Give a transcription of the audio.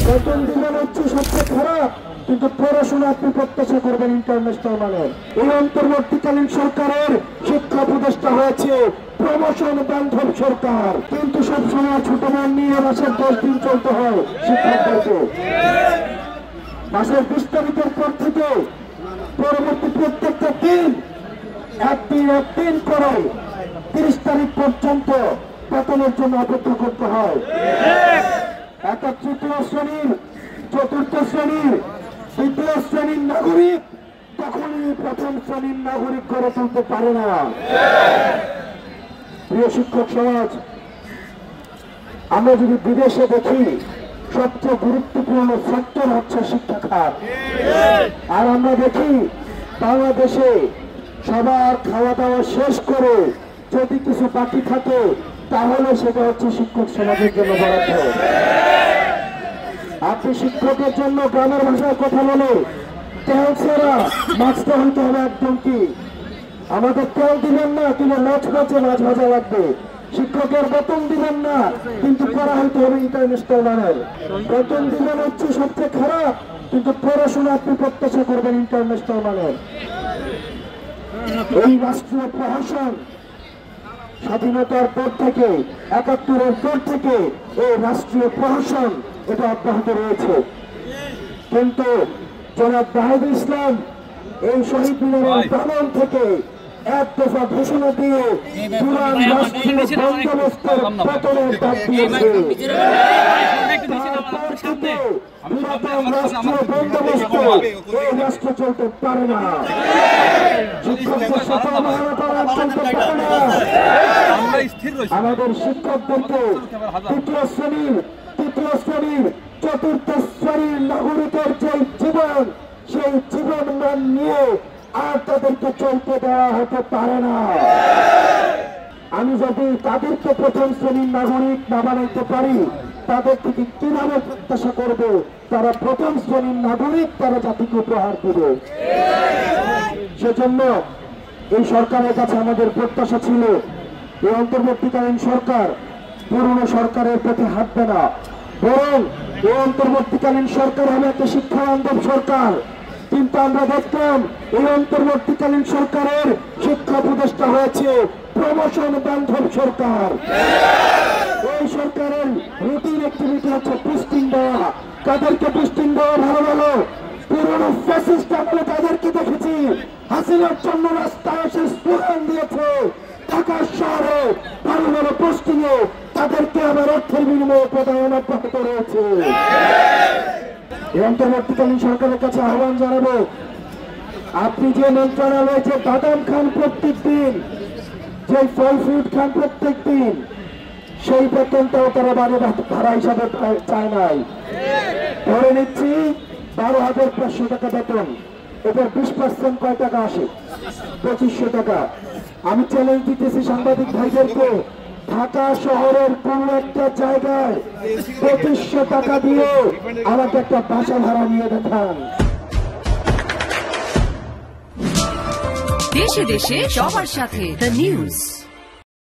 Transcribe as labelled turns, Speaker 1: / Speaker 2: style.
Speaker 1: বেতন দিবেন হচ্ছে সবচেয়ে খারাপ, কিন্তু পড়াশোনা আপনি প্রত্যাশা করবেন ইন্টারন্যাশনাল মানের। এই অন্তর্বর্তীকালীন সরকারের শিক্ষা উপদেষ্টা হয়েছে প্রমোশন বান্ধব সরকার, কিন্তু সবসময় ছোট মান নিয়ে মাসের 10 দিন চলতে হয় শিক্ষকদেরকে। মাসের 20 তারিখের পর থেকে পরবর্তী প্রত্যেকটা দিন একদিন করে 30 তারিখ পর্যন্ত বেতনের জন্য অপেক্ষা করতে হয়। একটা তৃতীয় শ্রেণীর, চতুর্থ শ্রেণীর, দ্বিতীয় শ্রেণীর নাগরিক তখনই প্রথম শ্রেণীর নাগরিক করে তুলতে পারে না। প্রিয় শিক্ষক সমাজ, আমরা যদি বিদেশে দেখি সবচেয়ে গুরুত্বপূর্ণ সেক্টর হচ্ছে শিক্ষা খাত, আর আমরা দেখি বাংলাদেশে সবার খাওয়া দাওয়া শেষ করে যদি কিছু বাকি থাকে তাহলে সেটা হচ্ছে শিক্ষক সমাজের জন্য বরাদ্দ। আপনি শিক্ষকের জন্য গ্রামের ভাষায় কথা বলে তেল ছাড়া মাছটা হইতে হবে একদম। কি আমাদের তেল দিবেন না, কিন্তু মাছ ভাজা লাগবে। শিক্ষকের বেতন দিবেন না, কিন্তু করা হইতে হবে ইন্টারন্যাশনাল মানের। বেতন দিবেন হচ্ছে সবচেয়ে খারাপ, কিন্তু পড়াশোনা আপনি প্রত্যাশা করবেন ইন্টারন্যাশনাল মানের। এই রাষ্ট্রীয় প্রশাসন স্বাধীনতার পর থেকে, ৭১-এর পর থেকে এই রাষ্ট্রীয় প্রশাসন এটা অব্যাহত রয়েছে, কিন্তু জনাব জাহিদুল ইসলাম এই শহীদ মিনারের প্রাঙ্গণ থেকে এক দফা ঘোষণা দিয়ে পুরান রাষ্ট্রীয় বন্দোবস্তের পতনের ডাক দিয়েছে। পুরাতন রাষ্ট্রীয় বন্দোবস্ত এই রাষ্ট্র চলতে পারে না, শিক্ষকদের সাথে চলতে পারে না। আমাদের শিক্ষকদেরকে তৃতীয় শ্রেণীর, চতুর্থ শ্রেণীর নাগরিকের যে জীবন, সেই জীবন মান নিয়ে আর তাদেরকে চলতে দেওয়া হতে পারে না। আমি যদি তাদেরকে প্রথম শ্রেণীর নাগরিক না বানাইতে পারি, তাদের থেকে কিভাবে প্রত্যাশা করবে তারা প্রথম শ্রেণীর নাগরিক তারা জাতিকে উপহার দেবে? সেজন্য এই সরকারের কাছে আমাদের প্রত্যাশা ছিল এই অন্তর্বর্তীকালীন সরকার পুরনো সরকারের প্রতি হাঁটবে না, বরং এই অন্তর্বর্তীকালীন সরকার হবে একটা শিক্ষা বান্ধব সরকার। কিন্তু আমরা দেখলাম এই অন্তর্বর্তীকালীন সরকারের শিক্ষা উপদেষ্টা হয়েছে প্রমোশন বান্ধব সরকার। এই সরকারের রুটিন অ্যাক্টিভিটি হচ্ছে পোস্টিং দেওয়া। কাদেরকে পোস্টিং দেওয়া? ভালো পুরনো ফ্যাসিস্ট আমলে তাদেরকে দেখেছি হাসিনার জন্য রাস্তায় এসে স্লোগান দিয়েছে, ঢাকা শহরে ভালো পোস্টিং এ তাদেরকে আবার অর্থের বিনিময়ে প্রদান অব্যাহত রয়েছে। এই অন্তর্বর্তীকালীন সরকারের কাছে আহ্বান জানাবো, আপনি যে মন্ত্রণালয়ে যে বাদাম খান প্রত্যেক দিন, যে ফল ফ্রুট খান প্রত্যেক দিন, সেই বেতনটাও তারা ভাড়া হিসাবে চায় নাই। ধরে নিচ্ছি 12,500 টাকা বেতন, এবার 20% কয় টাকা আসে? 2500 টাকা। আমি চ্যালেঞ্জ দিতেছি সাংবাদিক ভাইদেরকে, ঢাকা শহরের কোন একটা জায়গায় 2500 টাকা দিয়ে আমাকে একটা বাসা ভাড়া নিয়ে দেখান।
Speaker 2: দেশে দেশে সবার সাথে দ্য নিউজ।